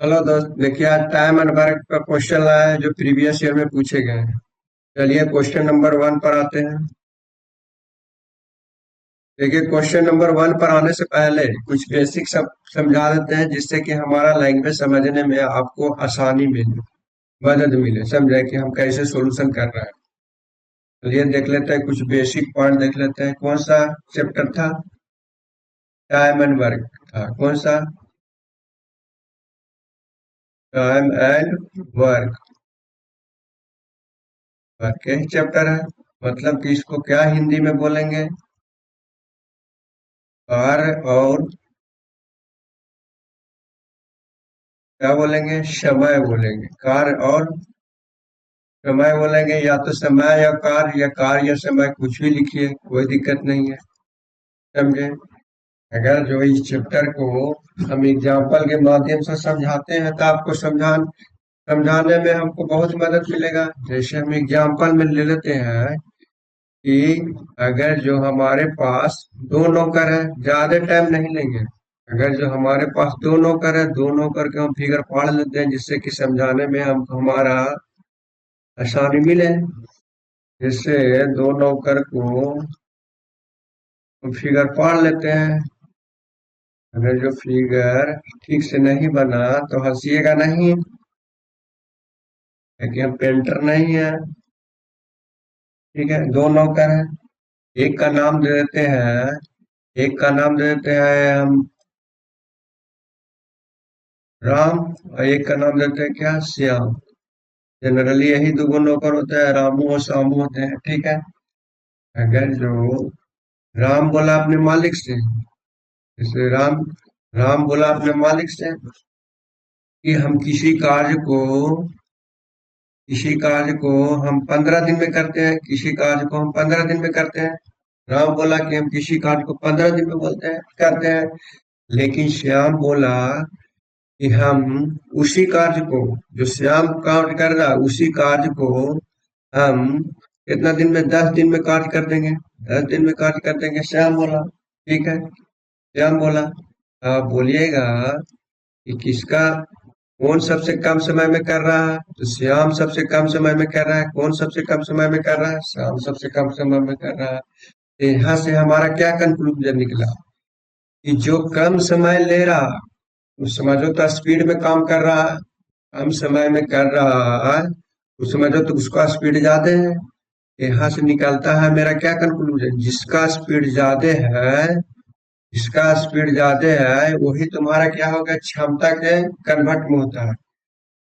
Hello दोस्त, देखिए आज टाइम एंड वर्क का क्वेश्चन आया है जो प्रीवियस ईयर में पूछे गए हैं। चलिए क्वेश्चन नंबर वन पर आते हैं। देखिए क्वेश्चन नंबर वन पर आने से पहले कुछ बेसिक सब समझा देते हैं जिससे कि हमारा लैंग्वेज समझने में आपको आसानी मिले, मदद मिले, समझे कि हम कैसे सॉल्यूशन कर रहे हैं। चलिए देख लेते हैं, कुछ बेसिक पॉइंट देख लेते हैं। कौन सा चैप्टर था? टाइम एंड वर्क था। कौन सा? Time and work. वर्क यही चैप्टर है। मतलब कि इसको क्या हिंदी में बोलेंगे? कार्य और क्या बोलेंगे? समय बोलेंगे। कार्य और समय बोलेंगे, या तो समय या कार्य, या कार्य या समय, कुछ भी लिखिए, कोई दिक्कत नहीं है। समझे? अगर जो इस चैप्टर को हम एग्जाम्पल के माध्यम से समझाते हैं तो आपको समझाने में हमको बहुत मदद मिलेगा। जैसे हम एग्जाम्पल में ले लेते हैं कि अगर जो हमारे पास दो नौकर है, ज्यादा टाइम नहीं लेंगे। अगर जो हमारे पास दो नौकर है, दो नौकर के हम फिगर पढ़ लेते हैं जिससे कि समझाने में हम हमारा आसानी मिले। जैसे दो नौकर को हम फिगर पढ़ लेते हैं। अगर जो फिगर ठीक से नहीं बना तो हंसिएगा नहीं, क्योंकि हम पेंटर नहीं है। ठीक है, दो नौकर है। एक का नाम दे देते हैं, एक का नाम दे देते हैं हम राम, और एक का नाम देते हैं क्या? श्याम। जनरली यही दो नौकर होते हैं, रामू और श्यामू होते हैं। ठीक है। अगर जो राम बोला अपने मालिक से, जैसे राम राम बोला अपने मालिक से कि हम किसी कार्य को हम 15 दिन में करते हैं, किसी कार्य को हम 15 दिन में करते हैं। राम बोला कि हम किसी कार्य को 15 दिन में बोलते हैं करते हैं। लेकिन श्याम बोला कि हम उसी कार्य को, जो श्याम कार्य कर रहा है उसी कार्य को हम कितना दिन में? 10 दिन में कार्य कर देंगे। 10 दिन में कार्य कर देंगे, श्याम बोला। ठीक है। श्याम बोला। आप बोलिएगा कि किसका, कौन सबसे कम समय में कर रहा है? तो श्याम सबसे कम समय में कर रहा है। कौन सबसे कम समय में कर रहा है? श्याम सबसे कम समय में कर रहा है। तो यहाँ से हमारा क्या कंक्लूजन निकला कि जो कम समय ले रहा, उस समझो तो स्पीड में काम कर रहा है। कम समय में कर रहा है, उस समझो तो उसका स्पीड ज्यादा है। यहाँ से निकलता है मेरा क्या कंक्लूजन? जिसका स्पीड ज्यादा है वही तुम्हारा क्या होगा? क्षमता के कन्वर्ट में होता है।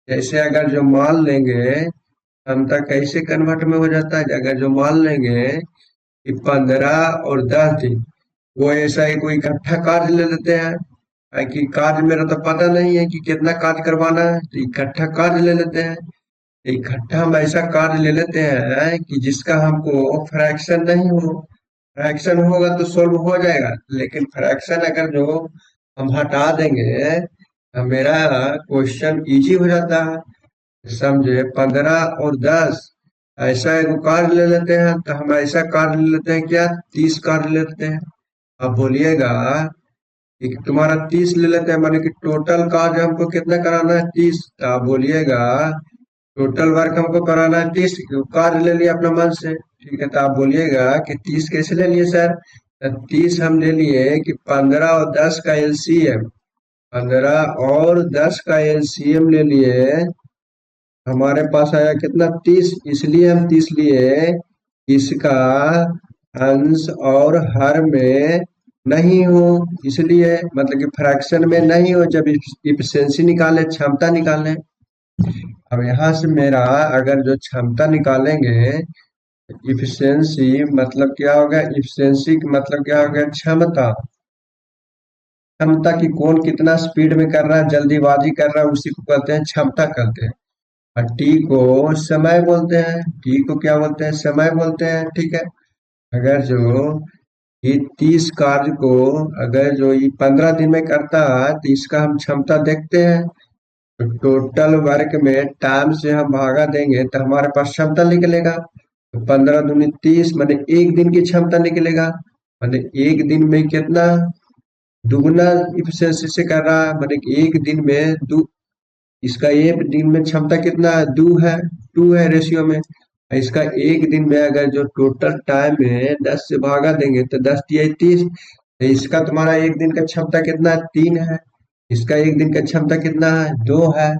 जैसे अगर जो मान लेंगे, क्षमता कैसे कन्वर्ट में हो जाता है? अगर जो मान लेंगे कि 15 और 10 दिन, वो ऐसा ही कोई इकट्ठा कार्य ले लेते हैं। कि कार्य मेरा तो पता नहीं है कि कितना कार्य करवाना है, तो इकट्ठा कार्य ले लेते हैं। इकट्ठा हम ऐसा कार्य ले लेते हैं कि जिसका हमको फ्रैक्शन नहीं हो। फ्रैक्शन होगा तो सोल्व हो जाएगा, लेकिन फ्रैक्शन अगर जो हम हटा देंगे तो मेरा क्वेश्चन इजी हो जाता है। समझे? 15 और 10 ऐसा एक कार्य ले लेते हैं, तो हम ऐसा कार्य ले लेते हैं क्या? 30 कार्य ले लेते हैं। अब बोलिएगा कि तुम्हारा 30 ले लेते हैं, माने कि टोटल कार्य हमको कितना कराना है? 30। तो आप बोलिएगा टोटल वर्क हमको कराना है 30, कार्य ले लिया अपना मन से। ठीक है, तो आप बोलिएगा कि 30 कैसे ले लिए सर? तो 30 हम ले लिए कि 15 और 10 का एलसीएम, 15 और 10 का एलसीएम ले लिए। हमारे पास आया कितना? 30। इसलिए हम 30 लिए, इसका अंश और हर में नहीं हो, इसलिए मतलब कि फ्रैक्शन में नहीं हो। जब इफिशिएंसी निकाले, क्षमता निकालें। अब यहाँ से मेरा अगर जो क्षमता निकालेंगे, इफिशिएंसी मतलब क्या होगा? इफिशिएंसी मतलब क्या होगा? क्षमता। क्षमता की कौन कितना स्पीड में कर रहा है, जल्दीबाजी कर रहा है, उसी को कहते हैं क्षमता कहते हैं। और टी को समय बोलते हैं। टी को क्या बोलते हैं? समय बोलते हैं। ठीक है। अगर जो ये 30 कार्य को अगर जो ये 15 दिन में करता है तो इसका हम क्षमता देखते हैं। तो टोटल वर्क में टाइम से हम भागा देंगे तो हमारे पास क्षमता निकलेगा। तो 15 दूनी 30 माने एक दिन की क्षमता निकलेगा। माने एक दिन में कितना? दुगुना इफिशियंसी से कर रहा है, माने कि एक दिन में इसका एक दिन में क्षमता कितना है, 2 है रेशियो में। इसका एक दिन में अगर जो टोटल टाइम है 10 से भागा देंगे तो 10 × 30। तो इसका तुम्हारा एक दिन का क्षमता कितना है, 3 है। इसका एक दिन का क्षमता कितना है, 2 है।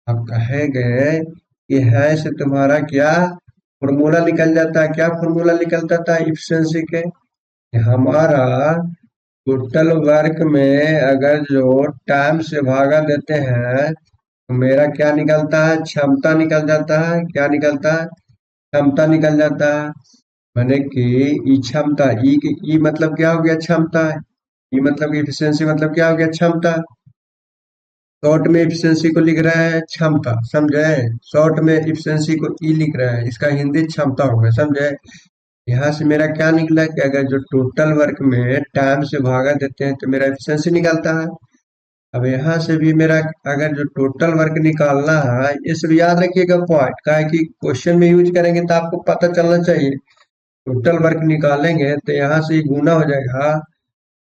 अब कहेंगे कि है से तुम्हारा क्या फॉर्मूला निकल जाता है, क्या फॉर्मूला निकल जाता है इफिशियंसी के, कि हमारा टोटल वर्क में अगर जो टाइम से भागा देते हैं तो मेरा क्या निकलता है, क्षमता निकल जाता है। क्या निकलता है, क्षमता निकल जाता है। माने कि ई क्षमता, ई मतलब क्या हो गया, क्षमता। ई मतलब इफिशियंसी मतलब क्या हो गया, क्षमता। शॉर्ट में एफिशिएंसी को लिख रहा है क्षमता, समझे। शॉर्ट में एफिशिएंसी को ई लिख रहा है, इसका हिंदी क्षमता हो गया, समझे। यहाँ से मेरा क्या निकला कि अगर जो टोटल वर्क में टाइम से भागा देते हैं तो मेरा एफिशिएंसी निकलता है। अब यहाँ से भी मेरा अगर जो टोटल वर्क निकालना है, ये सब याद रखिएगा पॉइंट, का है कि क्वेश्चन में यूज करेंगे तो आपको पता चलना चाहिए। टोटल वर्क निकालेंगे तो यहाँ से गुना हो जाएगा,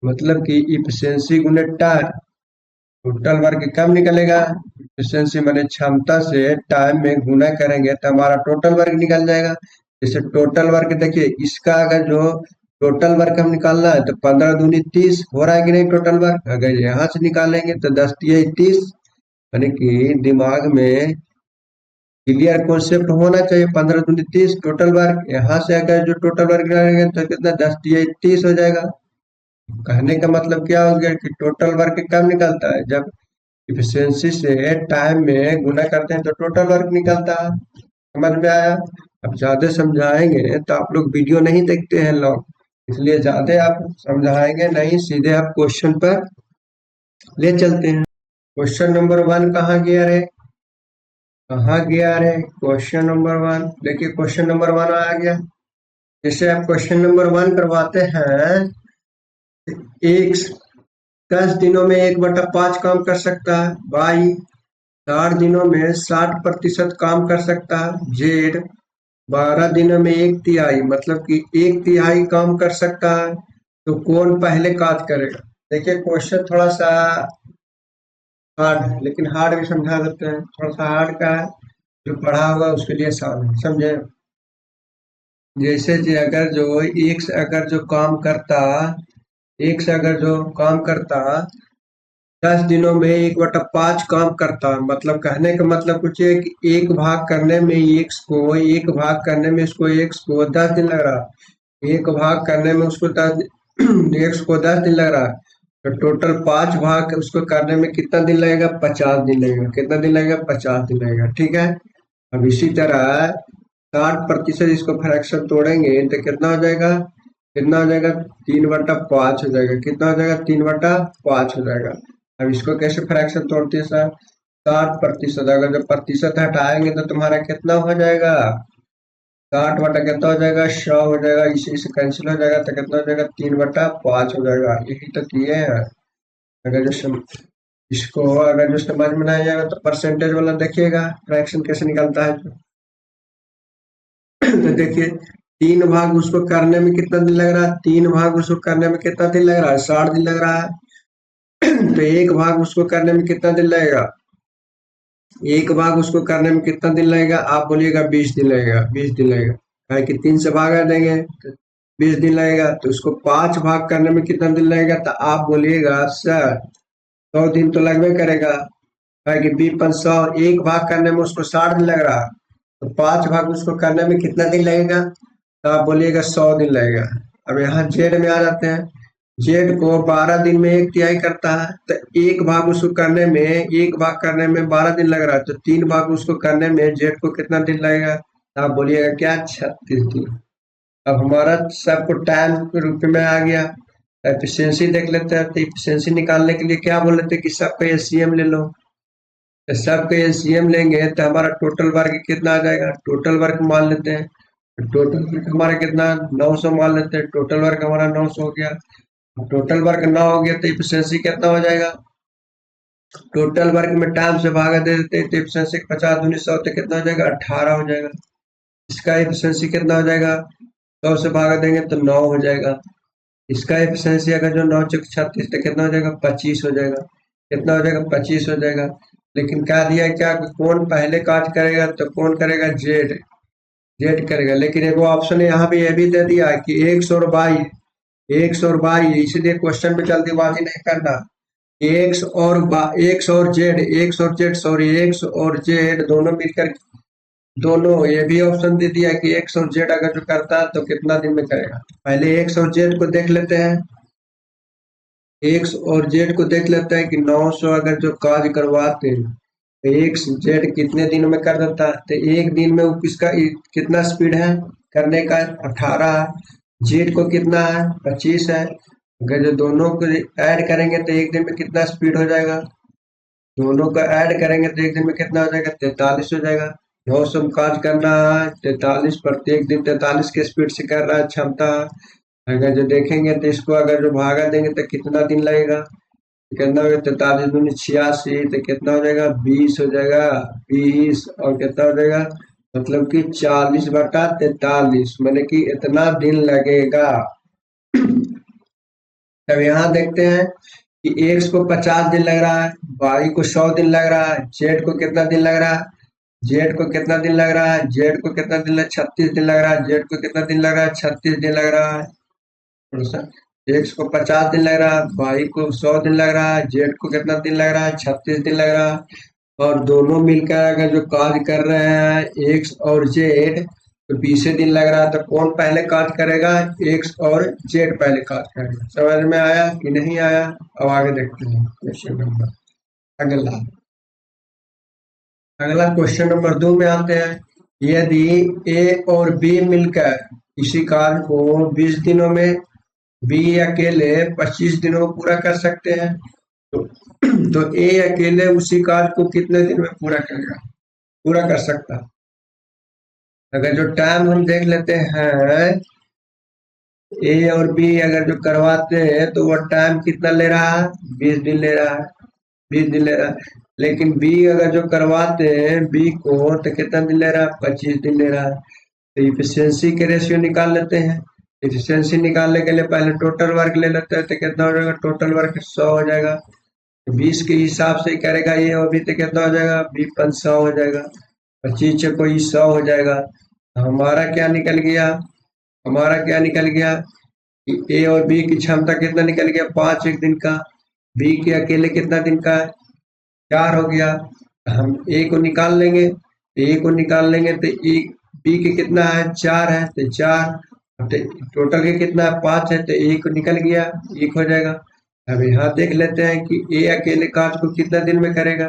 मतलब कि इफिशियंसी गुने टाइम। टोटल वर्क कब निकलेगा, एफिशिएंसी माने क्षमता से टाइम में गुना करेंगे तो हमारा टोटल वर्क निकल जाएगा। जैसे टोटल वर्क देखिए, इसका अगर जो टोटल वर्क हम निकालना है तो 15 दूनी 30 हो रहा है कि नहीं टोटल वर्क। अगर यहाँ से निकालेंगे तो 10 × 30, यानी कि दिमाग में क्लियर कॉन्सेप्ट होना चाहिए। 15 दूनी 30 टोटल वर्क, यहाँ से अगर जो टोटल वर्क निकालेंगे तो कितना, 10 × 30 हो जाएगा। कहने का मतलब क्या हो गया कि टोटल वर्क कब निकलता है, जब इफिशियंसी से टाइम में गुना करते हैं तो टोटल वर्क निकलता है। समझ में आया। अब ज्यादा समझाएंगे तो आप लोग वीडियो नहीं देखते हैं लोग, इसलिए ज्यादा आप समझाएंगे नहीं, सीधे आप क्वेश्चन पर ले चलते हैं। क्वेश्चन नंबर 1 कहाँ गया रे, कहाँ गया रे, क्वेश्चन नंबर 1 देखिए, क्वेश्चन नंबर 1 आ गया। जैसे आप क्वेश्चन नंबर 1 करवाते हैं, एक 10 दिनों में 1/5 काम कर सकता है, वाई 4 दिनों में 60% काम कर सकता है, जेड 12 दिनों में 1/3 मतलब कि 1/3 काम कर सकता है, तो कौन पहले काज करेगा। देखिए क्वेश्चन थोड़ा सा हार्ड है, लेकिन हार्ड भी समझा देते हैं। थोड़ा सा हार्ड का है, जो पढ़ा होगा उसके लिए आसान है, समझे। जैसे कि अगर जो एक से अगर जो काम करता, एक से अगर जो काम करता 10 दिनों में 1/5 काम करता, मतलब कहने का मतलब कुछ है कि एक भाग करने में एक्स को, एक भाग करने में इसको एक्स को 10 दिन लग रहा, एक भाग करने में उसको 10 एक्स को 10 दिन लग रहा है, तो टोटल 5 भाग उसको करने में कितना दिन लगेगा, 50 दिन लगेगा। कितना दिन लगेगा, 50 दिन लगेगा, ठीक है। अब इसी तरह 60% इसको फ्रैक्शन तोड़ेंगे तो कितना हो जाएगा, कितना हो जाएगा, 3/5 हो जाएगा। कितना हो जाएगा, 3/5 हो जाएगा। अब इसको कैसे फ्रैक्शन तोड़ते हैं सर, 60%, अगर जब प्रतिशत हटाएंगे तो तुम्हारा कितना हो जाएगा, 60 बटा कितना हो जाएगा, 100 हो जाएगा। इसी से कैंसिल हो जाएगा तो कितना हो जाएगा, 3/5 हो जाएगा। यही तो किए हैं। अगर जो इसको अगर जो समझ में नहीं आएगा तो परसेंटेज वाला देखिएगा फ्रैक्शन कैसे निकलता है। तो देखिए 3 भाग उसको करने में कितना दिन लग रहा है, 3 भाग उसको करने में कितना दिन लग रहा है, 60 दिन लग रहा है। तो एक भाग उसको करने में कितना दिन लगेगा, एक भाग उसको करने में कितना दिन लगेगा, आप बोलिएगा 20 दिन लगेगा, 20 दिन लगेगा। है कि 3 से भागा देंगे तो 20 दिन लगेगा। तो उसको 5 भाग करने में कितना दिन लगेगा, तो आप बोलिएगा सर 100 दिन तो लगभग करेगा। है कि 20×100, एक भाग करने में उसको 60 दिन लग रहा है, तो 5 भाग उसको करने में कितना दिन लगेगा, तो आप बोलिएगा 100 दिन लगेगा। अब यहाँ जेड में आ जाते हैं, जेड को 12 दिन में 1/3 करता है, तो एक भाग करने में 12 दिन लग रहा है, तो 3 भाग उसको करने में जेड को कितना दिन लगेगा, तो आप बोलिएगा क्या, 36 दिन। अब हमारा सबको टाइम के रूप में आ गया। एफिशिएंसी देख लेते हैं, तो एफिशिएंसी निकालने के लिए क्या बोल लेते हैं कि सबका एलसीएम ले लो। तो सबका एलसीएम लेंगे तो हमारा टोटल वर्क कितना आ जाएगा, टोटल वर्क मान लेते हैं। टोटल वर्क हमारा कितना, 900 मान लेते हैं। टोटल वर्क हमारा 900 हो गया। टोटल वर्क 9 हो गया तो एफिशिएंसी कितना हो जाएगा, टोटल वर्क में टाइम से भागा दे देते हैं तो एफिशिएंसी 50 दूनी 100 तो कितना हो जाएगा, 18 हो जाएगा। इसका एफिशिएंसी कितना हो जाएगा, 100 से भागा देंगे तो 9 हो जाएगा। इसका एफिशिएंसी अगर जो 9×4 = 36 तो कितना हो जाएगा, 25 हो जाएगा। कितना हो जाएगा, 25 हो जाएगा। लेकिन क्या दिया क्या कि कौन पहले काज करेगा, तो कौन करेगा, जेड। जेड करेगा, लेकिन एक ऑप्शन यहाँ पे ये भी दे दिया है कि एक्स और वाई, इसलिए क्वेश्चन में जल्दीबाजी नहीं करना। एक्स और जेड सॉरी, एक्स और जेड दोनों मिलकर, दोनों ये भी ऑप्शन दे दिया कि एक्स और जेड अगर जो करता है तो कितना दिन में करेगा। पहले एक्स और जेड को देख लेते हैं। एक्स और जेड को देख लेते हैं कि 900 अगर जो काज करवाते हैं तो एक्स जेड कितने दिन में कर देता है। तो एक दिन में वो किसका कितना स्पीड है करने का, 18 है। जेड को कितना है, 25 है। अगर जो दोनों को ऐड करेंगे तो एक दिन में कितना स्पीड हो जाएगा, दोनों का ऐड करेंगे तो एक दिन में कितना हो जाएगा, 43 हो जाएगा। 900 में काज करना है, 43 प्रत्येक दिन 43 के स्पीड से कर रहा है क्षमता। अगर जो देखेंगे तो इसको अगर जो भागा देंगे तो कितना दिन लगेगा, कितना हो गया, 43 दूनी 86, तो कितना हो जाएगा, 20 हो जाएगा। 20 और कितना हो जाएगा, मतलब कि 40/43, मैंने कि इतना दिन लगेगा। अब यहाँ देखते हैं कि एक्स को 50 दिन लग रहा है, वाई को 100 दिन लग रहा है, जेड को कितना दिन लग रहा है, जेड को कितना दिन लग रहा है, जेड को कितना दिन लग 36 दिन लग रहा है, जेड को कितना दिन लग रहा है, 36 दिन लग रहा है। एक्स को 50 दिन लग रहा है, वाई को 100 दिन लग रहा है, जेड को कितना दिन लग रहा है, 36 दिन लग रहा है। और दोनों मिलकर अगर जो काज कर रहे हैं एक्स और जेड, तो 20 दिन लग रहा है। तो कौन पहले काज करेगा, एक्स और जेड पहले काज करेगा। समझ में आया कि नहीं आया। अब आगे देखते हैं क्वेश्चन नंबर अगला। अगला क्वेश्चन नंबर 2 में आते हैं। यदि ए और बी मिलकर किसी कार्य को 20 दिनों में, बी अकेले 25 दिनों में पूरा कर सकते हैं, तो तो ए अकेले उसी कार्य को कितने दिन में पूरा करेगा, पूरा कर सकता है। अगर जो टाइम हम देख लेते हैं, ए और बी अगर जो करवाते हैं तो वो टाइम कितना ले रहा है, 20 दिन ले रहा है। 20 दिन ले रहा है। लेकिन बी अगर जो करवाते हैं बी को तो कितना दिन ले रहा है, 25 दिन ले रहा है। तो इफिशियंसी के रेशियो निकाल लेते हैं। इफिशियंसी निकालने के लिए पहले टोटल वर्क ले लेते हैं, तो कितना हो जाएगा, टोटल वर्क 100 हो जाएगा। 20 के हिसाब से करेगा ये, अभी तो कितना हो जाएगा, 20 × 100 हो जाएगा। 25 से कोई 100 हो जाएगा। हमारा क्या निकल गया, हमारा क्या निकल गया कि ए और बी की क्षमता कितना निकल गया, 5 एक दिन का। बी के अकेले कितना दिन का है, 4 हो गया। हम ए को निकाल लेंगे, ए को निकाल लेंगे तो ए बी के कितना है, 4 है, तो 4 टोटल के कितना है, 5 है, तो ए को निकल गया, 1 हो जाएगा। अब यहाँ देख लेते हैं कि ए अकेले काज को कितना दिन में करेगा,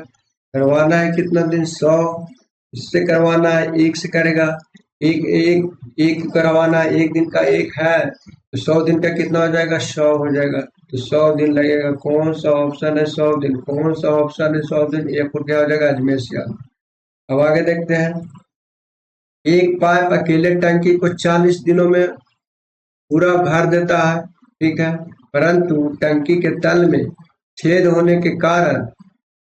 करवाना है कितना दिन, 100। इससे करवाना है, 1 से करेगा, एक एक एक करवाना है, एक दिन का 1 है, तो 100 दिन का कितना हो जाएगा, 100 हो जाएगा। तो 100 दिन लगेगा। कौन सा ऑप्शन है, 100 दिन, कौन सा ऑप्शन है 100 दिन, ये फिर क्या हो जाएगा, अजमेर सियाल। अब आगे देखते हैं। एक पाइप अकेले टंकी को 40 दिनों में पूरा भर देता है, ठीक है, परंतु टंकी के तल में छेद होने के कारण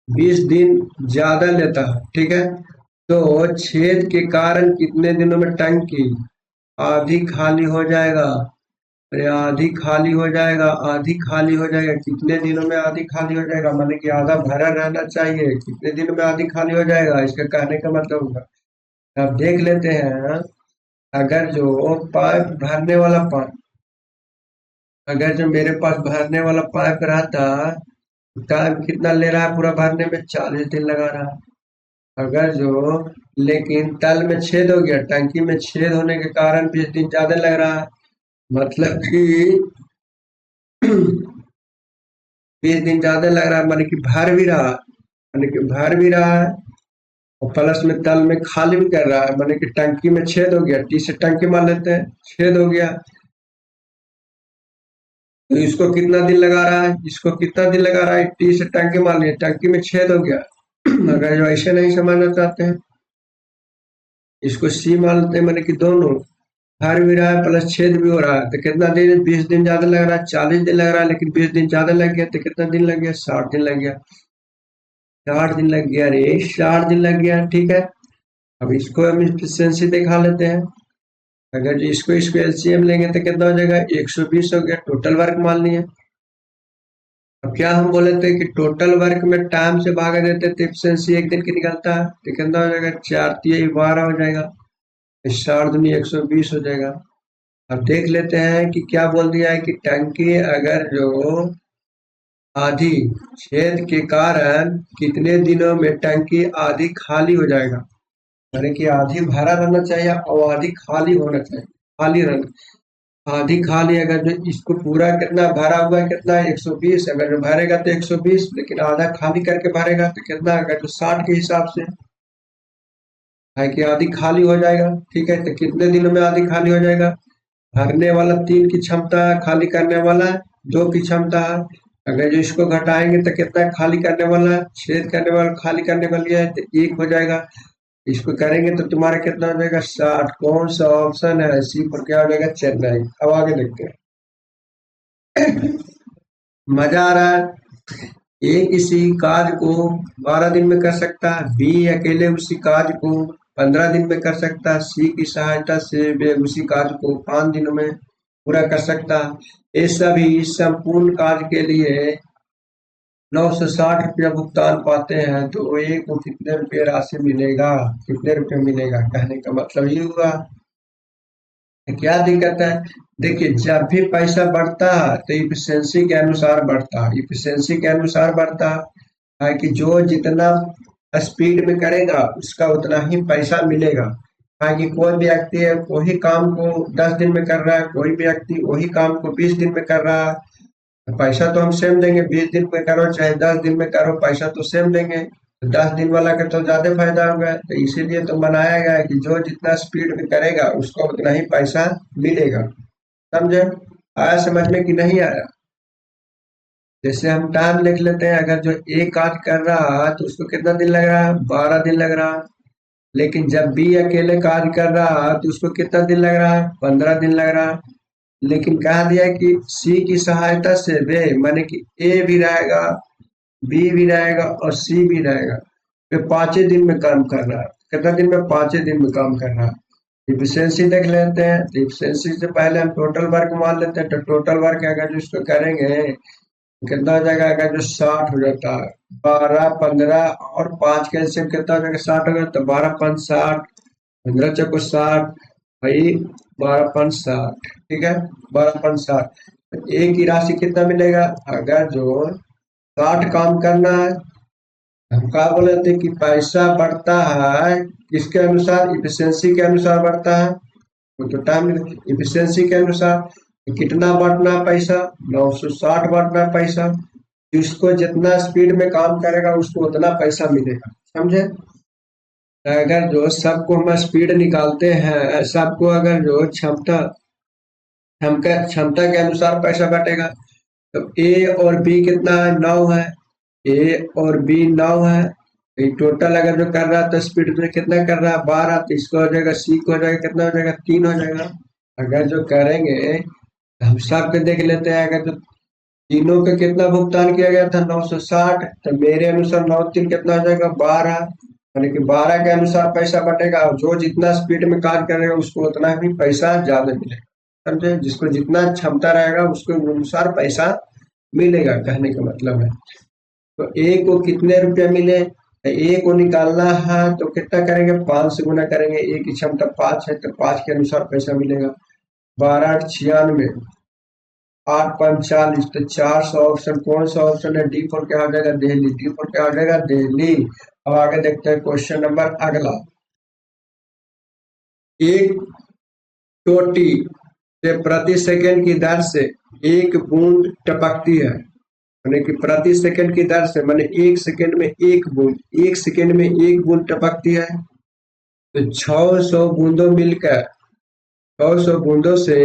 20 दिन ज्यादा लेता है, ठीक है। तो छेद के कारण कितने दिनों में टंकी आधी खाली हो जाएगा, अरे आधी खाली हो जाएगा, आधी खाली हो जाएगा, कितने दिनों में आधी खाली हो जाएगा, माने कि आधा भरा रहना चाहिए, कितने दिनों में आधी खाली हो जाएगा, इसका कहने का मतलब होगा। अब देख लेते हैं। अगर जो पाइप भरने वाला पाइप, अगर जो मेरे पास भरने वाला पाइप रहता, टाइम कितना ले रहा है पूरा भरने में, 40 दिन लगा रहा है। अगर जो लेकिन तल में छेद हो गया, टंकी में छेद होने के कारण 20 दिन ज्यादा लग रहा है, मतलब कि 20 दिन ज्यादा लग रहा है, माने कि भर भी रहा, माने कि भर भी रहा है और प्लस में तल में खाली भी कर रहा है, माने कि टंकी में छेद हो गया, टी से टंकी मान लेते हैं, छेद हो गया, तो इसको कितना दिन लगा रहा है, इसको कितना दिन लगा रहा है, टी से टंकी मान लिया, टंकी में छेद हो गया। अगर जो ऐसे नहीं समझना चाहते हैं, इसको सी मान लेते हैं, माने कि दोनों भर भी रहा है प्लस छेद भी हो रहा है, तो कितना दिन, 20 दिन ज्यादा लग रहा है, 40 दिन लग रहा है, लेकिन 20 दिन ज्यादा लग गया तो कितना दिन लग गया, 60 दिन लग गया। 60 दिन लग गया, अरे 60 दिन लग गया, ठीक है। अब इसको हम इफिशियंसी दिखा लेते हैं। अगर जो इसको एलसीएम लेंगे तो कितना हो जाएगा, 120 हो गया, टोटल वर्क मान लिया। अब क्या हम बोले थे कि टोटल वर्क में टाइम से भागा देते तो एफिशिएंसी एक दिन की निकलता है, तो कितना हो जाएगा, 4×3 = 12 हो जाएगा, 4×2 = 120 हो जाएगा। अब देख लेते हैं कि क्या बोल दिया है कि टंकी अगर जो आधी छेद के कारण कितने दिनों में टंकी आधी खाली हो जाएगा। यानी कि आधी भरा रहना चाहिए और आधी खाली होना चाहिए, खाली रहना। आधी खाली अगर जो इसको पूरा कितना भरा हुआ है, कितना है, 120, अगर जो भरेगा तो 120, लेकिन आधा खाली करके भरेगा तो कितना, अगर जो 60 के हिसाब से है कि आधी खाली हो जाएगा। ठीक है, तो कितने दिनों में आधी खाली हो जाएगा, भरने वाला 3 की क्षमता है, खाली करने वाला 2 की क्षमता है। अगर जो इसको घटाएंगे तो कितना खाली करने वाला, छेद करने वाला खाली करने वाली है, तो 1 हो जाएगा। इसको करेंगे तो तुम्हारा कितना हो जाएगा, 60। कौन सा ऑप्शन है, सी पर क्या हो जाएगा, चेन्नई। अब आगे देखते हैं। मजा आ रहा है। ए किसी कार्य को 12 दिन में कर सकता है, बी अकेले उसी कार्य को 15 दिन में कर सकता है, सी की सहायता से वे उसी कार्य को 5 दिनों में पूरा कर सकता है। ये सभी संपूर्ण कार्य के लिए 960 रुपया भुगतान पाते हैं, तो ए को कितने रुपये राशि मिलेगा, कितने रुपये मिलेगा, कहने का मतलब ये हुआ। क्या दिक्कत है, देखिए जब भी पैसा बढ़ता है तो इफिशियंसी के अनुसार बढ़ता है, इफिशियंसी के अनुसार बढ़ता है कि जो जितना स्पीड में करेगा उसका उतना ही पैसा मिलेगा। है कि कोई व्यक्ति है वही काम को 10 दिन में कर रहा है, कोई व्यक्ति वही काम को 20 दिन में कर रहा है, तो पैसा तो हम सेम देंगे। 20 दिन में करो चाहे 10 दिन में करो, पैसा तो सेम देंगे। तो 10 दिन वाला का तो ज्यादा फायदा होगा, तो इसीलिए तो बनाया गया है कि जो जितना स्पीड में करेगा उसको उतना ही पैसा मिलेगा। समझे, आया समझ में कि नहीं आया। जैसे हम टाइम लिख लेते हैं, अगर जो एक कार्य कर रहा है तो उसको कितना दिन लग रहा है, 12 दिन लग रहा है। लेकिन जब बी अकेले कार्य कर रहा है तो उसको कितना दिन लग रहा है, 15 दिन लग रहा है। लेकिन कहा दिया है कि सी की सहायता से वे, माने कि ए भी रहेगा, बी भी रहेगा और सी भी रहेगा, वे 5 दिन में काम कर रहा है। कितना दिन में, 5 दिन में काम कर रहा है। इफिशियंसी देख लेते हैं, तो इफिशियंसी से पहले हम टोटल वर्क मान लेते हैं, तो टोटल वर्क अगर जो इसको करेंगे कितना हो जाएगा, अगर जो 60 हो जाता है, 12, 15 और 5 के एलसीएम कितना हो जाएगा, 60 हो गया, तो 12×5 = 60, 15×4 = 60, भाई 12×5 = 60। ठीक है, 12×5 = 60। तो एक की राशि कितना मिलेगा, अगर जो 60 काम करना है, हम क्या बोले थे कि पैसा बढ़ता है किसके अनुसार, इफिशियंसी के अनुसार बढ़ता है। तो टाइम इफिशियंसी के अनुसार, तो कितना बढ़ना पैसा, 960 बढ़ना पैसा। जिसको जितना स्पीड में काम करेगा उसको उतना पैसा मिलेगा। समझे, तो अगर जो सबको हम स्पीड निकालते हैं, सबको अगर जो क्षमता क्षमता क्षमता के अनुसार पैसा बटेगा। तो ए और बी कितना है, 9 है, ए और बी 9 है। तो टोटल अगर जो कर रहा है तो स्पीड में कितना कर रहा है, 12, तो इसको हो जाएगा, सी को हो जाएगा, कितना हो जाएगा, 3 हो जाएगा। अगर जो करेंगे तो हम सब के देख लेते हैं, अगर जो तीनों का कितना भुगतान किया गया था, 960, तो मेरे अनुसार 9×3 कितना हो जाएगा, 12। यानी कि 12 के अनुसार पैसा बटेगा, और जो जितना स्पीड में कार्य करेगा उसको उतना ही पैसा ज्यादा मिलेगा। समझे, जिसको जितना क्षमता रहेगा उसके अनुसार पैसा मिलेगा, कहने का मतलब है। तो ए को कितने रुपया मिले, ए को निकालना है तो कितना करेंगे, 5 से गुना करेंगे। ए की क्षमता 5 है तो 5 के अनुसार पैसा मिलेगा। 12×8 = 96, 8×5 = 40, तो 400 ऑप्शन कौन सा ऑप्शन है, डी फोर क्या हो जाएगा, दिल्ली। डी फोर क्या हो जाएगा, दिल्ली। अब आगे देखते हैं क्वेश्चन नंबर अगला। एक टोटी से प्रति सेकंड की दर से एक बूंद टपकती है, माने कि प्रति सेकंड की दर से, माने 1 सेकंड में एक बूंद, 1 सेकंड में एक बूंद टपकती है। तो 600 बूंदों मिलकर, 600 बूंदों से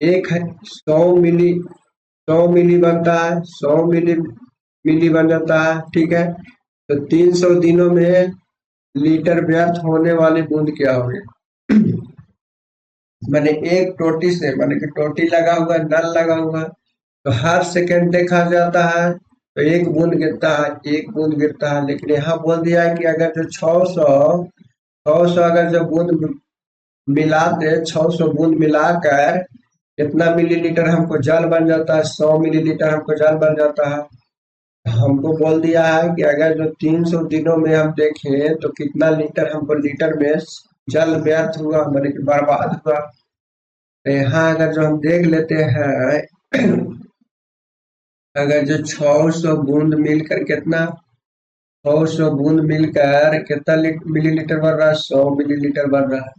एक 100 मिली बनता है, 100 मिली बन जाता है। ठीक है, तो 300 दिनों में लीटर व्यर्थ होने वाली बूंद क्या होगी। मैंने एक टोटी से, मैंने कि टोटी लगा हुआ है, नल लगा हुआ है, तो हर सेकंड देखा जाता है तो एक बूंद गिरता है, एक बूंद गिरता है। लेकिन यहाँ बोल दिया है कि अगर जो 600 अगर जो बूंद मिलाते, 600 बूंद मिलाकर कितना मिलीलीटर हमको जल बन जाता है, 100 मिलीलीटर हमको जल बन जाता है। हमको बोल दिया है कि अगर जो 300 दिनों में हम देखें तो कितना लीटर हमको लीटर में जल व्यर्थ हुआ, मतलब कि बर्बाद हुआ। तो यहाँ अगर जो हम देख लेते हैं अगर जो 600 बूंद मिलकर कितना 600 बूंद मिलकर कितना मिलीलीटर बन रहा है, 100 मिलीलीटर बन रहा है,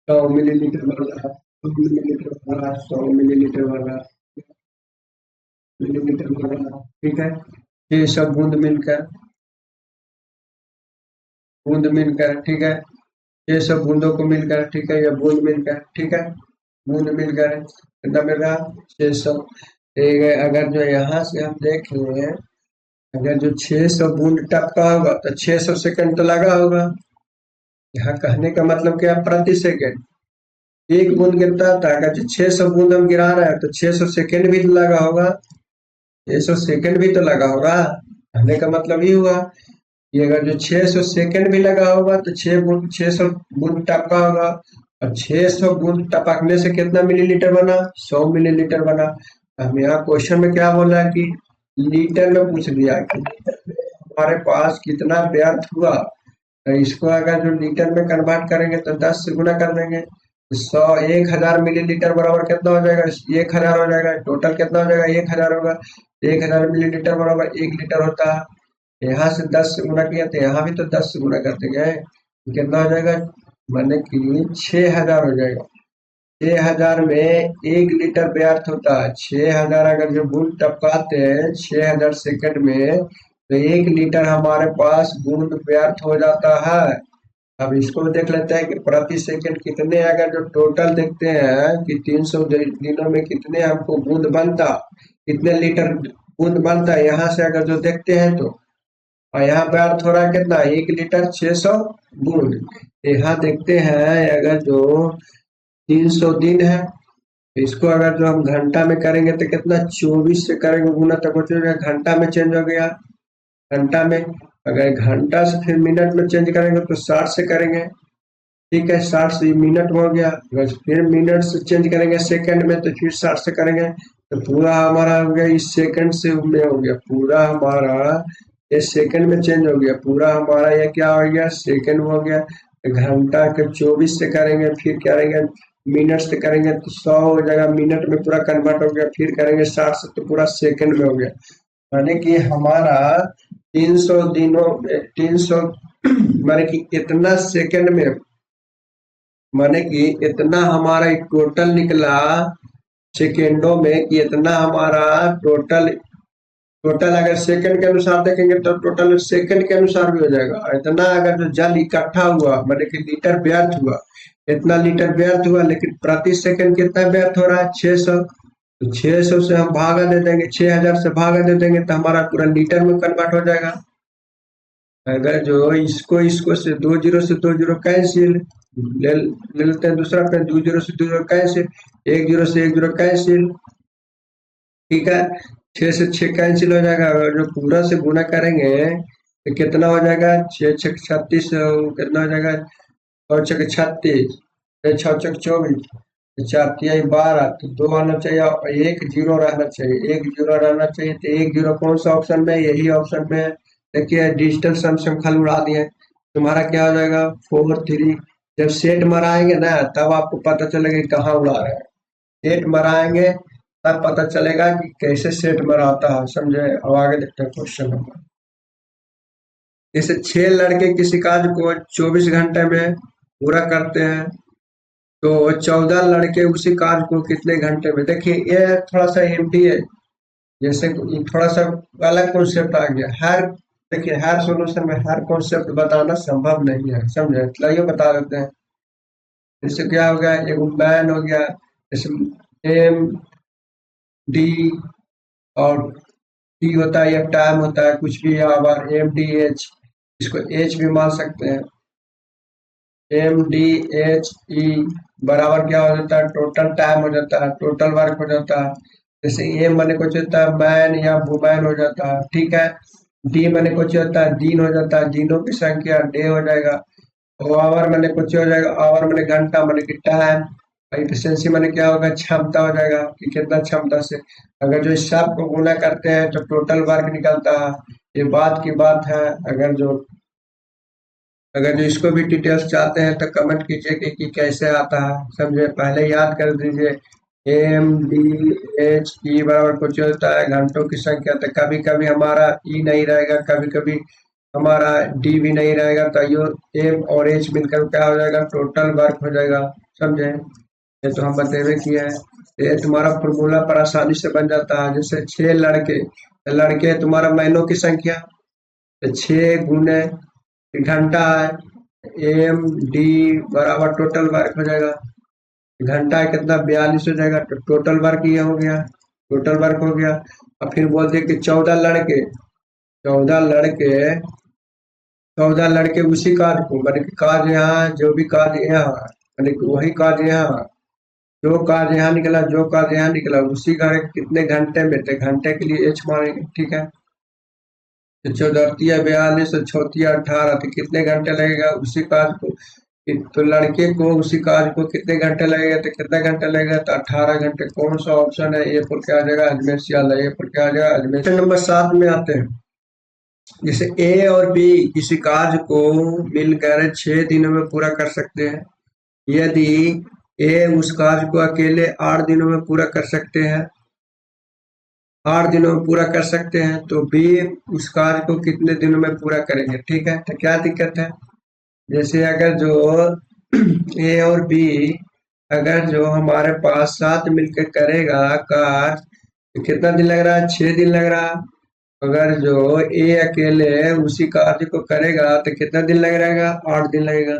100 मिलीलीटर बन रहा है, 100 मिलीलीटर बन रहा है, 100 मिलीलीटर बन रहा है, मिलीलीटर बन रहा है। ठीक है, ये सब बूंद मिलकर, ठीक है, ये सब बूंदों को मिलकर, ठीक है, या बूंद मिलकर, ठीक है, बूंद मिलकर कितना मिल रहा, 600। ठीक है, अगर जो यहाँ से हम देखें अगर जो 600 बूंद टपका होगा तो 600 सेकंड तो लगा होगा। यहाँ कहने का मतलब क्या, प्रति सेकंड एक बूंद गिरता था, अगर जो 600 बूंद हम गिरा रहे हैं तो 600 सेकंड भी तो लगा होगा, 600 सेकंड भी तो लगा होगा। कहने का मतलब ये हुआ कि अगर जो 600 सेकंड भी लगा होगा तो 600 बूंद टपका होगा, और 600 बूंद टपकने से कितना मिलीलीटर बना, 100 मिलीलीटर बना। हम यहाँ क्वेश्चन में क्या बोला है कि लीटर में पूछ दिया कि लीटर में हमारे पास कितना व्यर्थ हुआ। तो इसको अगर जो लीटर में कन्वर्ट करेंगे तो 10 से गुना कर देंगे, तो 1000 मिलीलीटर बराबर कितना हो जाएगा, 1000 हो जाएगा। टोटल कितना हो जाएगा, 1000 होगा। 1000 मिलीलीटर बराबर 1 लीटर होता है। यहाँ से 10 से गुना किया तो यहाँ भी तो 10 से गुना करते गए, तो कितना हो जाएगा, माने कि 6000 हो जाएगा। 6000 में 1 लीटर व्यर्थ होता है। 6000 अगर जो बूंद टपकाते हैं 6000 सेकंड में तो 1 लीटर हमारे पास बूंद व्यर्थ हो जाता है। अब इसको देख लेते हैं कि प्रति सेकंड कितने, अगर जो टोटल देखते हैं कि 300 दिनों में कितने हमको बूंद बनता, कितने लीटर बूंद बनता है, यहाँ से अगर जो देखते हैं तो, और यहाँ पे अर्थ हो रहा है कितना, 1 लीटर 600 बूंद। यहाँ देखते हैं अगर जो 300 दिन है तो इसको अगर जो हम घंटा में करेंगे तो कितना, 24 से करेंगे गुना तो कुछ घंटा में चेंज हो गया, घंटा में। अगर घंटा से फिर मिनट में चेंज करेंगे तो 60 से करेंगे, ठीक है, 60 से मिनट में हो गया। अगर फिर मिनट से चेंज करेंगे सेकंड में तो फिर 60 से करेंगे, तो पूरा हमारा हो गया इस सेकंड से में हो गया, पूरा हमारा ये सेकंड में चेंज हो गया, पूरा हमारा ये क्या हो गया, सेकंड में हो गया। तो घंटा के 24 से करेंगे, फिर करेंगे मिनट से करेंगे तो 100 हो जाएगा, मिनट में पूरा कन्वर्ट हो गया, फिर करेंगे 60 से तो पूरा सेकंड में हो गया। माने कि हमारा 300 दिनों में 300 माने कि इतना सेकंड में, माने कि इतना हमारा टोटल निकला सेकेंडों में कि इतना हमारा टोटल, टोटल अगर सेकंड के अनुसार देखेंगे तो टोटल सेकंड के अनुसार भी हो जाएगा। इतना अगर जो जल इकट्ठा हुआ माने कि लीटर व्यर्थ हुआ, इतना लीटर व्यर्थ हुआ, लेकिन प्रति सेकंड कितना व्यर्थ हो रहा है, 600। तो 600 से हम भागा दे देंगे, 6000 से भागा दे देंगे तो हमारा पूरा लीटर में कन्वर्ट हो जाएगा। अगर जो इसको इसको से 2 जीरो से 2 जीरो कैंसिल, ले लेते हैं दूसरा पे, 2 जीरो से 2 जीरो कैंसिल, 1 जीरो से 1 जीरो कैंसिल, ठीक है, 6 से 6 कैंसिल हो जाएगा। अगर जो पूरा से गुना करेंगे तो कितना हो जाएगा, 6 छक 36, कितना हो जाएगा, 6 छक 36, 6 छक 24, 4 तिहाई 12, तो 2 आना चाहिए और 1 जीरो रहना चाहिए, 1 जीरो रहना चाहिए। तो 1 जीरो कौन सा ऑप्शन में, यही ऑप्शन में है। देखिए डिजिटल सम से हम खाली उड़ा दिए, तुम्हारा क्या हो जाएगा, 4 3। जब सेट मराएंगे ना तब आपको पता चलेगा कि कहाँ उड़ा रहे हैं, सेट मराएंगे तब पता चलेगा कि कैसे सेट मराता है, समझे। अब आगे देखते हैं क्वेश्चन नंबर। जैसे 6 लड़के किसी कार्य को 24 घंटे में पूरा करते हैं तो 14 लड़के उसी कार्य को कितने घंटे में, देखिए ये थोड़ा सा एमटी है, जैसे कि थोड़ा सा अलग कॉन्सेप्ट आ गया। हर देखिए हर सॉल्यूशन में हर कॉन्सेप्ट बताना संभव नहीं है, समझे, चलिए बता देते हैं। जैसे क्या हो गया, एक मैन हो गया, जैसे एम डी और टी होता है या टाइम होता है, कुछ भी आवर एम डी एच, इसको एच भी मान सकते हैं। एम डी एच ई बराबर क्या हो जाता है, टोटल टाइम हो जाता है, टोटल वर्क हो जाता है। जैसे एम मैंने कुछ होता है मैन या वुमैन हो जाता है, ठीक है। डी मैंने कुछ होता है दिन हो जाता है, दिनों की संख्या डे हो जाएगा। और आवर मैंने कुछ हो जाएगा, आवर मैंने घंटा मैंने कि टाइम। इफिशियंसी माने क्या होगा, क्षमता हो जाएगा कि कितना क्षमता से। अगर जो इस सब को गुना करते हैं तो टोटल वर्क निकलता है। ये बात की बात है। अगर जो इसको भी डिटेल्स चाहते हैं तो कमेंट कीजिए कि कैसे आता है, समझे। पहले याद कर दीजिए, एम डी एच ई बराबर कुछ होता है घंटों की संख्या। तो कभी कभी हमारा ई नहीं रहेगा, कभी कभी हमारा डी भी नहीं रहेगा, तो यो एम और एच मिलकर क्या हो जाएगा, टोटल वर्क हो जाएगा, समझे। ये तो हम बतेबे किए हैं। ये तुम्हारा फॉर्मूला पर आसानी से बन जाता है। जैसे 6 लड़के, तो लड़के तुम्हारा महीनों की संख्या, तो 6 गुने घंटा है, एम डी बराबर टोटल वर्क हो जाएगा। घंटा है कितना, 42 हो जाएगा, तो टोटल वर्क ये हो गया, टोटल वर्क हो गया। और फिर बोलते कि 14 लड़के, 14 लड़के, 14 लड़के उसी कार्य को, मैंने कि कार्य यहाँ, जो भी कार्य यहाँ, मैंने कि वही कार्य यहाँ, जो कार्य यहाँ निकला, जो कार्य यहाँ निकला, उसी कार्य कितने घंटे में, तो घंटे के लिए एच मारेंगे, ठीक है। तो 14 42 और 6 18, तो कितने घंटे लगेगा उसी कार्य को। तो लड़के को उसी कार्य को कितने घंटे लगेगा, तो कितने घंटे लगेगा, तो 18 घंटे। कौन सा ऑप्शन है, ये पर क्या आ जाएगा, अजमेर सियाल है, ये पर क्या आ जाएगा, अजमेर। नंबर 7 में आते हैं। जैसे ए और बी किसी कार्य को मिलकर 6 दिनों में पूरा कर सकते हैं। यदि ए उस कार्य को अकेले 8 दिनों में पूरा कर सकते हैं, 8 दिनों में पूरा कर सकते हैं, तो बी उस कार्य को कितने दिनों में पूरा करेंगे, ठीक है। तो क्या दिक्कत है, जैसे अगर जो ए और बी, अगर जो हमारे पास साथ मिलकर करेगा कार्य, तो कितना दिन लग रहा है, 6 दिन लग रहा है। अगर जो ए अकेले उसी कार्य को करेगा तो कितना दिन लग रहेगा, 8 दिन लगेगा।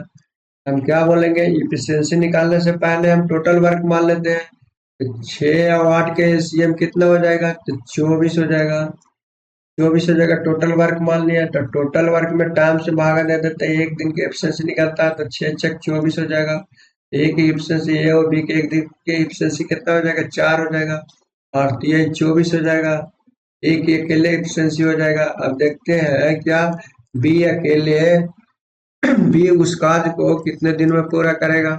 हम क्या बोलेंगे, इफिशियंसी निकालने से पहले हम टोटल वर्क मान लेते हैं। तो 6 और 8 के एलसीएम कितना हो जाएगा, तो 24 हो जाएगा। 24 हो जाएगा, टोटल वर्क मान लिया। तो टोटल वर्क में टाइम से भागा दे देते हैं, एक दिन की एफिशिएंसी निकलता है, तो 6 × 6 = 24 हो जाएगा। ए की एफिशिएंसी, ए और बी के एक दिन की एफिशिएंसी कितना हो जाएगा, 4 हो जाएगा, और तो ये 24 हो जाएगा। ए की अकेले एफिशिएंसी हो जाएगा। अब देखते हैं क्या बी अकेले बी उस कार्य को कितने दिन में पूरा करेगा।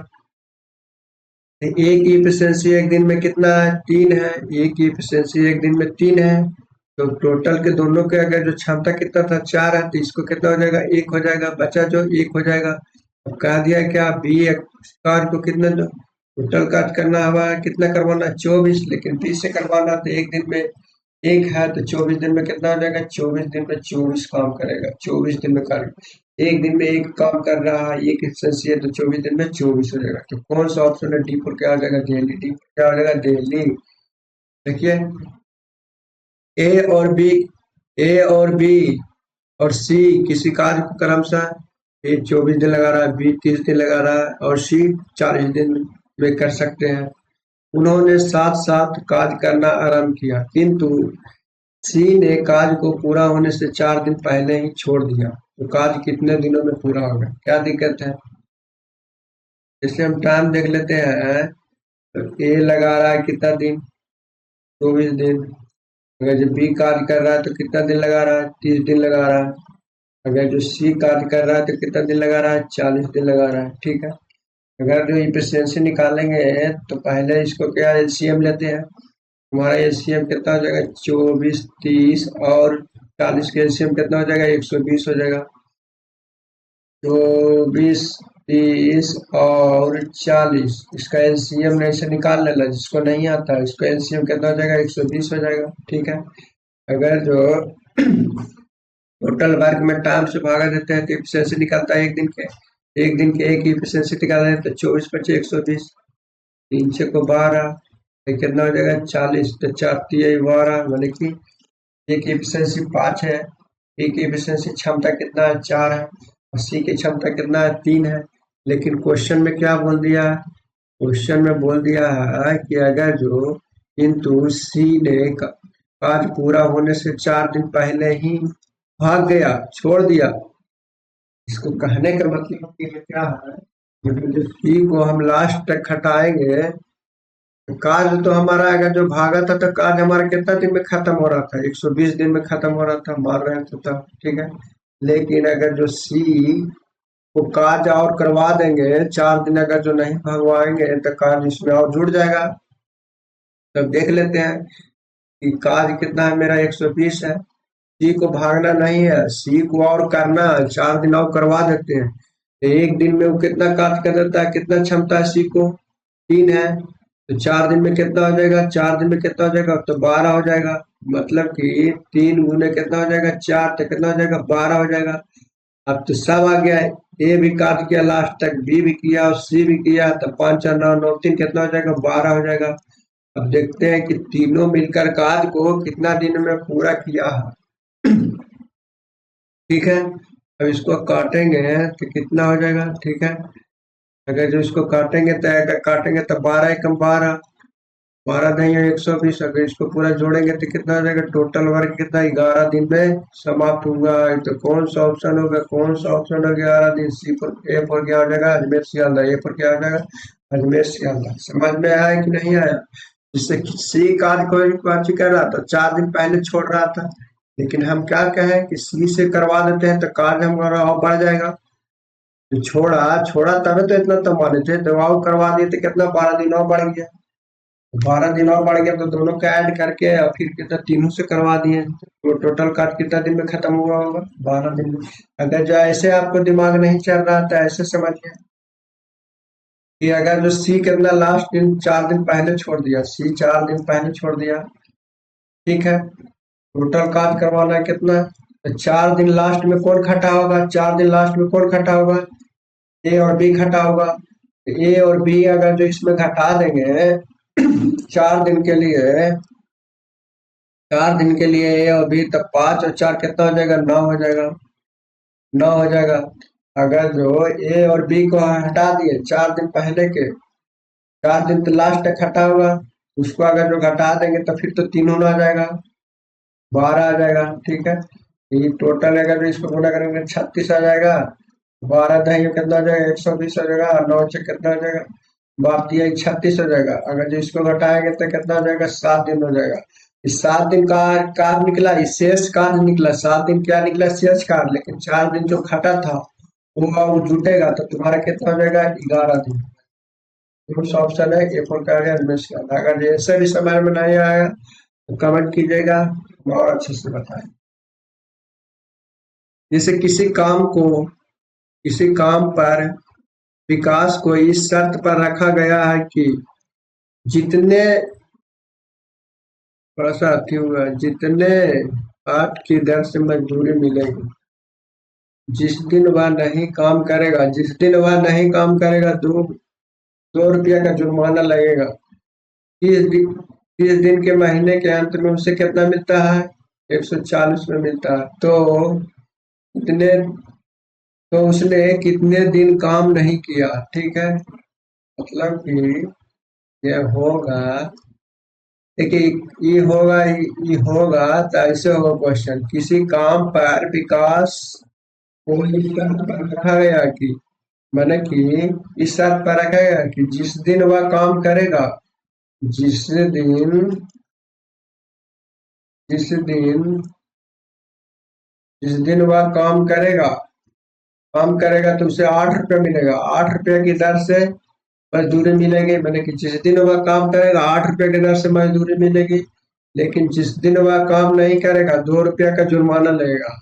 ए की एफिशिएंसी एक दिन में कितना है, 3 है। ए की एफिशिएंसी एक दिन में 3 है, तो टोटल के दोनों के अगर जो क्षमता कितना था, 4 है, तो इसको कितना हो जाएगा, 1 हो जाएगा, बचा जो 1 हो जाएगा। अब कह दिया क्या, बी कार्य को कितना जो टोटल कार्य करना हुआ है, कितना करवाना है, 24, लेकिन बी से करवाना तो एक दिन में 1 है, तो 24 दिन में कितना हो जाएगा, 24 दिन में 24 काम करेगा, 24 दिन में कार्य। एक दिन में एक काम कर रहा है, एक एफिशिएंसी है, तो 24 दिन में 24 हो जाएगा। तो कौन सा ऑप्शन है, डी पर क्या आ जाएगा, दिल्ली। डी पर क्या आ जाएगा, दिल्ली। देखिए, ए और बी, ए और बी और सी किसी कार्य को क्रमशः ए 24 दिन लगा रहा है, बी 30 दिन लगा रहा है, और सी 40 दिन में कर सकते हैं। उन्होंने साथ साथ कार्य करना आरंभ किया, किंतु सी ने कार्य को पूरा होने से 4 दिन पहले ही छोड़ दिया। तो कार्य कितने दिनों में पूरा होगा, क्या दिक्कत है। इसलिए हम टाइम देख लेते हैं। तो ए लगा रहा है कितना दिन, 24 दिन। अगर जो बी कार्य कर रहा है तो कितना दिन लगा रहा है, 30 दिन लगा रहा है। अगर जो सी कार्य कर रहा है तो कितना दिन लगा रहा है, 40 दिन लगा रहा है, ठीक है। अगर जो इफिशियंसी निकालेंगे तो पहले इसको क्या एलसीएम लेते हैं। हमारा एलसीएम कितना हो जाएगा, 24, 30 और 40 का एलसीएम कितना हो जाएगा, 120 हो जाएगा। 24, 30 और 40, इसका एलसीएम ऐसे निकाल लेना, जिसको नहीं आता इसको एलसीएम कितना हो जाएगा, 120 हो जाएगा, ठीक है। अगर जो टोटल वर्क में टाइम से भागा देते हैं तो एफिशिएंसी निकलता है एक दिन के, एक दिन के एक की एफिशिएंसी निकाल रहे हैं, तो 24 × 5 = 120, 3 × 6 = 12, तो कितना हो जाएगा, 40, तो 4 × 3 = 12, माने कि ए की एफिशिएंसी 5 है, ए की एफिशिएंसी क्षमता कितना है, 4 है, और सी की क्षमता कितना है, 3 है। लेकिन क्वेश्चन में क्या बोल दिया है, क्वेश्चन में बोल दिया है कि अगर जो, किंतु सी ने कार्य पूरा होने से 4 दिन पहले ही भाग गया, छोड़ दिया। इसको कहने का मतलब कि क्या है, मतलब जो सी को हम लास्ट तक हटाएंगे, तो कार्य तो हमारा अगर जो भागा था तो कार्य हमारा कितना दिन में खत्म हो रहा था, 120 दिन में खत्म हो रहा था, मार रहे थे तब, ठीक है। लेकिन अगर जो सी वो कार्य और करवा देंगे 4 दिन, अगर जो नहीं भगवाएंगे तो कार्य इसमें और जुड़ जाएगा। तब देख लेते हैं कि कार्य कितना है, मेरा 120 है। सी को भागना नहीं है, सी को और करना है, 4 दिन और करवा देते हैं। तो एक दिन में वो कितना कार्य कर देता है, कितना क्षमता है सी को, 3 है। तो 4 दिन में कितना हो जाएगा, 4 दिन में कितना हो जाएगा, तो 12 हो जाएगा। मतलब कि 3 गुने कितना हो जाएगा, 4, तो कितना हो जाएगा, 12 हो जाएगा। अब तो सब आ गया है, ए भी काट किया लास्ट तक, बी भी किया और सी भी किया, तो 5 और 9, 9 3 कितना हो जाएगा, 12 हो जाएगा। अब देखते हैं कि तीनों मिलकर कार्य को कितना दिन में पूरा किया है। ठीक है, अब इसको काटेंगे तो कितना हो जाएगा, ठीक है। अगर जो इसको काटेंगे तो अगर काटेंगे तो 12 एकम 12, 12 नहीं 120। अगर इसको पूरा जोड़ेंगे तो कितना हो जाएगा, टोटल वर्क कितना, 11 दिन में समाप्त हुआ। तो कौन सा ऑप्शन होगा, कौन सा ऑप्शन हो, 11 दिन। सी पर, ए पर क्या हो जाएगा, अजमेर सियालदा। ए पर क्या हो जाएगा, अजमेर सियालदा। समझ में आया कि नहीं आया। जिससे सी कार्य को कर रहा था, 4 दिन पहले छोड़ रहा था, लेकिन हम क्या कहें कि सी से करवा देते हैं तो कार्य हमारा और बढ़ जाएगा। तो छोड़ा छोड़ा तभी तो इतना तो माने थे, दवाओ करवा दिए तो कितना, 12 दिन और बढ़ गया। 12 दिन और बढ़ गया तो दोनों का ऐड करके और फिर कितना, तीनों से करवा दिए तो टोटल कार्ड कितना दिन में खत्म हुआ होगा, 12 दिन में। अगर जो ऐसे आपको दिमाग नहीं चल रहा था, ऐसे समझिए कि अगर जो सी कितना लास्ट दिन 4 दिन पहले छोड़ दिया, सी 4 दिन पहले छोड़ दिया, ठीक है। टोटल कार्ड करवाना है कितना, तो 4 दिन लास्ट में कौन खटा होगा, 4 दिन लास्ट में कौन खटा होगा, ए और बी खटा होगा। तो ए और बी अगर जो इसमें घटा देंगे 4 दिन के लिए, 4 दिन के लिए ए और बी, तब 5 और 4 कितना हो जाएगा, 9 हो जाएगा, 9 हो जाएगा। अगर जो ए और बी को हटा दिए 4 दिन पहले के, 4 दिन तो लास्ट तक हटा होगा, उसको अगर जो घटा देंगे तो फिर तो तीनों आ जाएगा, 12 आ जाएगा, ठीक है। ये टोटल अगर जो इसको गुना करेंगे 36 आ जाएगा। 12 दही कितना हो जाएगा, 120 हो जाएगा। 9 से कितना हो जाएगा, बाकी 36 हो जाएगा। अगर जो इसको घटाएंगे तो कितना हो जाएगा, 7 दिन हो जाएगा। इस 7 दिन का कार्य निकला, इस शेष कार्य निकला, 7 दिन क्या निकला, शेष कार्य। लेकिन 4 दिन जो खटा था वो जुटेगा तो तुम्हारा कितना हो जाएगा, 11 दिन। तो ऑप्शन है ए फोर का है। अगर जैसे भी समझ में नहीं आया तो कमेंट कीजिएगा, और अच्छे से बताएं। जैसे किसी काम पर विकास को इस शर्त पर रखा गया है कि जितने, थोड़ा सा अति हुआ, जितने आठ की दर से मजदूरी मिलेगी, जिस दिन वह नहीं काम करेगा, जिस दिन वह नहीं काम करेगा, 2 रुपया का जुर्माना लगेगा। 30 दिन के महीने के अंत में उसे कितना मिलता है, 140 में मिलता है। तो कितने, तो उसने कितने दिन काम नहीं किया, ठीक है। मतलब कि यह होगा, देखिए ये होगा तो ऐसे होगा क्वेश्चन, किसी काम पर विकास को इस शर्त पर रखा गया कि, मैंने कि इस शर्त पर रखा गया कि जिस दिन वह काम करेगा, जिस दिन जिस दिन जिस दिन वह काम करेगा तो उसे 8 रुपये मिलेगा। 8 रुपये की दर से मजदूरी मिलेगी, मैंने कि जिस दिन वह काम करेगा 8 रुपये की दर से मजदूरी मिलेगी। लेकिन जिस दिन वह काम नहीं करेगा 2 रुपया का जुर्माना लगेगा।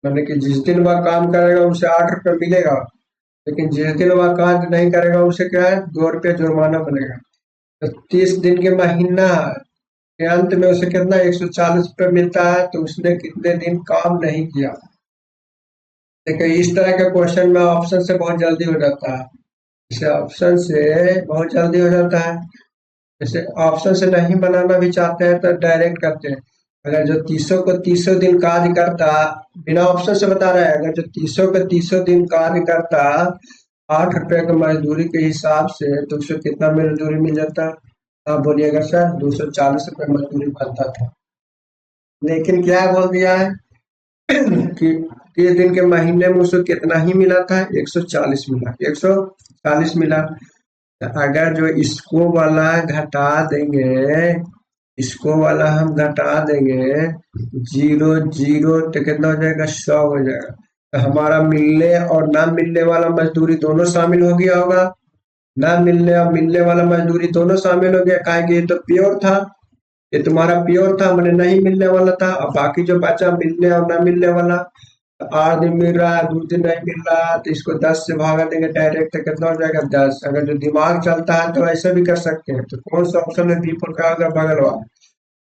मैंने कि जिस दिन वह काम करेगा उसे 8 रुपये मिलेगा, लेकिन जिस दिन वह काम नहीं करेगा उसे क्या है, 2 रुपया जुर्माना बनेगा। तो 30 दिन के महीना के अंत में उसे कितना, 140 रुपये मिलता है। तो उसने कितने दिन काम नहीं किया। देखिए इस तरह के क्वेश्चन में ऑप्शन से बहुत जल्दी हो जाता है, इसे ऑप्शन से बहुत जल्दी हो जाता है। जैसे ऑप्शन से नहीं बनाना भी चाहते हैं तो डायरेक्ट करते हैं। अगर जो 30 दिन कार्य करता, बिना ऑप्शन से बता रहे हैं, अगर जो 30 दिन कार्य करता 8 रुपये की मजदूरी के हिसाब से, तो उसे कितना मजदूरी मिल जाता। आप बोलिएगा सर 240 रुपये मजदूरी बनता था, लेकिन क्या बोल दिया है कि 30 दिन के महीने में उसको कितना ही मिला था, 140 मिला, 140 मिला। तो अगर जो इसको वाला घटा देंगे, इसको वाला हम घटा देंगे 0 0, तो कितना हो जाएगा, 100 हो जाएगा। तो हमारा मिलने और ना मिलने वाला मजदूरी दोनों शामिल हो गया होगा। ना मिलने और मिलने वाला मजदूरी दोनों शामिल हो गया, काहे कि ये तो प्योर था, ये तुम्हारा प्योर था, मैंने नहीं मिलने वाला था। अब बाकी जो बचा मिलने और ना मिलने वाला, तो 8 दिन मिल रहा है, 2 दिन नहीं मिल रहा है, तो इसको 10 से भागा देंगे डायरेक्ट, तो कितना हो जाएगा 10। अगर जो दिमाग चलता है तो ऐसा भी कर सकते हैं। तो कौन सा ऑप्शन है बी पर का होगा, बगल वाला।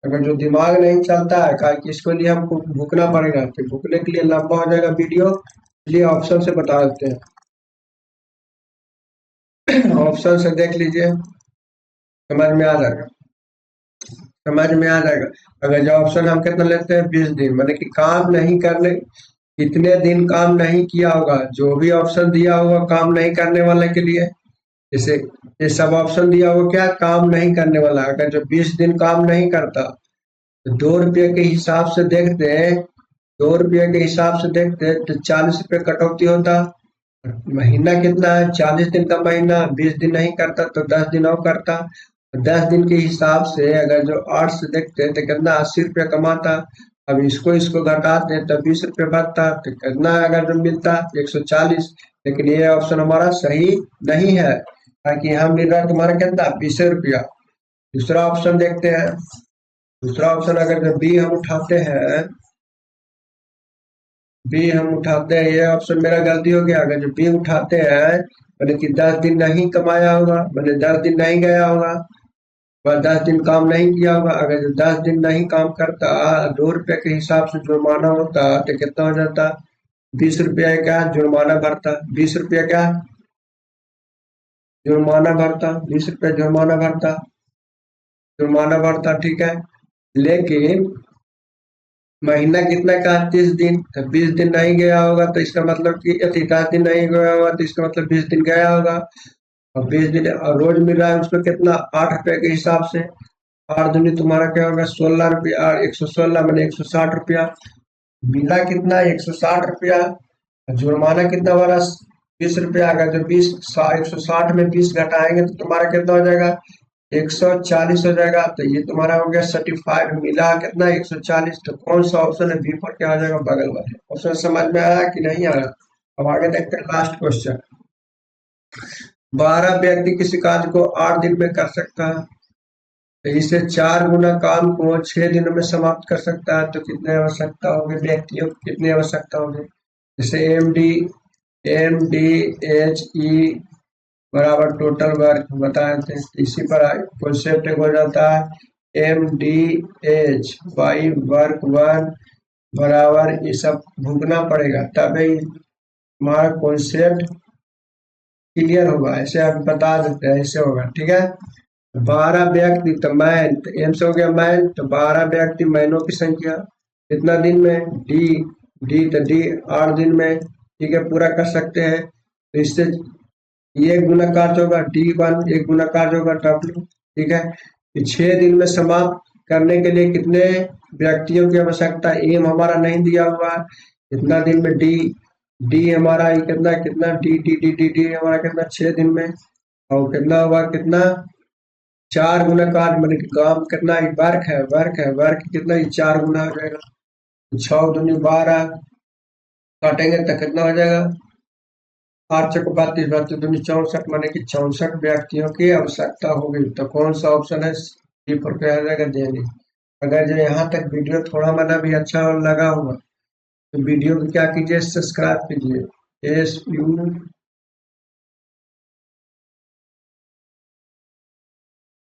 अगर जो दिमाग नहीं चलता है, का कि इसके लिए हमको भूखना पड़ेगा, तो भूखने के लिए लंबा हो जाएगा वीडियो, इसलिए ऑप्शन से बता देते हैं। ऑप्शन से देख लीजिए, समझ में आ जाएगा, समझ में आ जाएगा। अगर जो ऑप्शन हम कितना लेते हैं 20 दिन, मतलब कि काम नहीं करने, कितने दिन काम नहीं किया होगा, जो भी ऑप्शन दिया होगा काम नहीं करने वाले के लिए। जैसे ये सब ऑप्शन दिया होगा क्या, काम नहीं करने वाला। अगर जो 20 दिन काम नहीं करता, तो 2 रुपये के हिसाब से देखते हैं, 2 रुपये के हिसाब से देखते हैं तो 40 रुपये कटौती होता। महीना कितना है, 40 दिन का महीना, 20 दिन नहीं करता तो 10 दिन और करता। 10 दिन के हिसाब से अगर जो 8 से देखते हैं तो कितना 80 रुपये कमाता। अब इसको घटाते हैं तो 20 रुपये बचता, तो कितना अगर जो मिलता 140। लेकिन ये ऑप्शन हमारा सही नहीं है, ताकि यहाँ मिल रहा है तुम्हारा कितना 20 रुपया। दूसरा ऑप्शन देखते हैं। दूसरा ऑप्शन अगर जो बी हम उठाते हैं, बी हम उठाते हैं, ये ऑप्शन मेरा गलती हो गया। अगर जो बी उठाते हैं, मैंने कि 10 दिन नहीं कमाया होगा, मैंने 10 दिन नहीं गया होगा, वह 10 दिन काम नहीं किया होगा। अगर जो 10 दिन नहीं काम करता, 2 रुपये के हिसाब से जुर्माना होता, तो कितना हो जाता 20 रुपया क्या जुर्माना भरता, 20 रुपया क्या जुर्माना भरता, 20 रुपया जुर्माना भरता, ठीक है। लेकिन महीना कितना का 30 दिन, तो 20 दिन नहीं गया होगा, तो इसका मतलब कि 10 दिन नहीं गया होगा, तो इसका मतलब 20 दिन गया होगा। और 20 दिन और रोज मिल रहा है उसको कितना 8 रुपए के हिसाब से। 8 दूनी तुम्हारा क्या होगा 16 रुपया, 116 मैंने 160 रुपया। मिला कितना 160 रुपया। जुर्माना कितना हमारा 20 रुपया। अगर जो 160 में 20 घटाएंगे तो तुम्हारा कितना हो जाएगा 140 हो जाएगा। तो ये तुम्हारा हो गया 35, मिला कितना 140। तो कौन सा ऑप्शन है बी पर क्या हो जाएगा, बगल वाले ऑप्शन। समझ में आया कि नहीं आया। अब आगे देखते हैं लास्ट क्वेश्चन। 12 व्यक्ति किसी कार्य को 8 दिन में कर सकता है, तो इसे 4 गुना काम को 6 दिनों में समाप्त कर सकता है। तो कितने आवश्यकता होगी व्यक्तियों की, कितनी आवश्यकता होगी। जैसे एम डी एच ई बराबर टोटल वर्क बताए थे, इसी पर कॉन्सेप्ट एक हो जाता है MDH वर्क वन बराबर, ये सब भूगना पड़ेगा तभी हमारा कॉन्सेप्ट क्लियर होगा। ऐसे आप बता देते हैं, ऐसे होगा, ठीक है। 12 व्यक्ति, तो मैन, तो एम से हो गया मैन, तो 12 व्यक्ति महीनों की संख्या कितना दिन में, डी डी तो डी 8 दिन में, ठीक है, पूरा कर सकते हैं। तो इससे ये गुना कार्य होगा D1, एक गुना कार्य होगा W, ठीक है। कि 6 दिन में समाप्त करने के लिए कितने व्यक्तियों की आवश्यकता, एम हमारा नहीं दिया हुआ है, कितना दिन में डी, डी हमारा ये कितना कितना D D D D D हमारा कितना 6 दिन में। और कितना हुआ कितना 4 गुना कार्य, मतलब कि काम कितना वर्क कितना ये 4 गुना हो जाएगा। 6 दूनी 12 काटेंगे तो कितना हो जाएगा 8 चौको 32, 32 दूनी 64, माने कि 64 व्यक्तियों की आवश्यकता होगी। तो कौन सा ऑप्शन है डी पर क्या आ जाएगा देनी। अगर जो यहाँ तक वीडियो थोड़ा मना भी अच्छा लगा होगा, तो वीडियो को क्या कीजिए सब्सक्राइब कीजिए, SU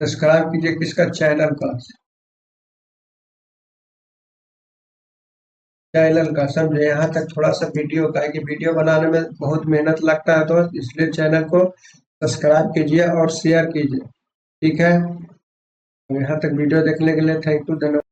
सब्सक्राइब कीजिए किसका, चैनल का समझे। यहाँ तक थोड़ा सा वीडियो का है कि वीडियो बनाने में बहुत मेहनत लगता है, तो इसलिए चैनल को सब्सक्राइब कीजिए और शेयर कीजिए, ठीक है। यहाँ तक वीडियो देखने के लिए थैंक यू, धन्यवाद।